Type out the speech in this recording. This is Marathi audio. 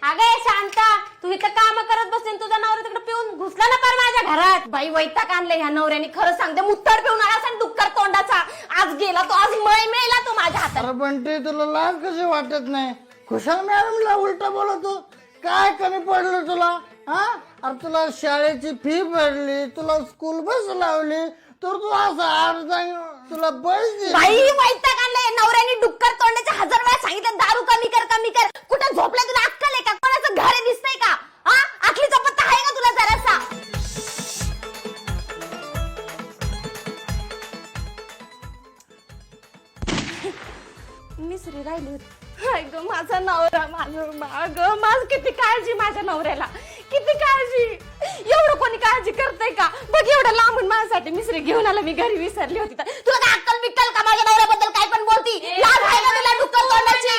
अगं शांता, तू इथं काम करत बसते तुझा नवरा तिकडे पिऊन घुसला ना पर माझ्या घरात. बाई वैताग आणले ह्या नवऱ्याने. खरं सांगते मुत्तड पिऊन आला असं डुक्कर तोंडाचा. आज गेला तो, आज मेला तो माझ्या हातात. अरे बंटी तुला लाज कशी वाटत नाही? खुशाल मॅडमला उलटा बोलतो. काय कमी पडलं तुला? हा अरे तुला शाळेची फी भरली, तुला स्कूल बस लावली, तर तू असं अर्धा तुला पैसे. बाई वैताग आणले नवऱ्याने. डुक्कर तोंडाचे 1000 वेळा सांगितलं दारू कमी कर कमी कर. कुठं झोपल्या तुला अक्कल आहे का? कोणाचं घर आहे दिसतंय का? हा आखलीचा पत्ता आहे का तुला जरासा? मिसरी राहिली होती. ग माझा नवरा, माझं किती काळजी माझ्या नवऱ्याला, किती काळजी. एवढं कोणी काळजी करतंय का? बघ एवढं लांबून माझ्यासाठी मिसरी घेऊन आला, मी घरी विसरली होती तर. तुला काय अक्कल बिक्कल का? माझ्या नवऱ्याबद्दल काय पण बोलती? लाज आहे का तुला डुक्कर तोंडाची?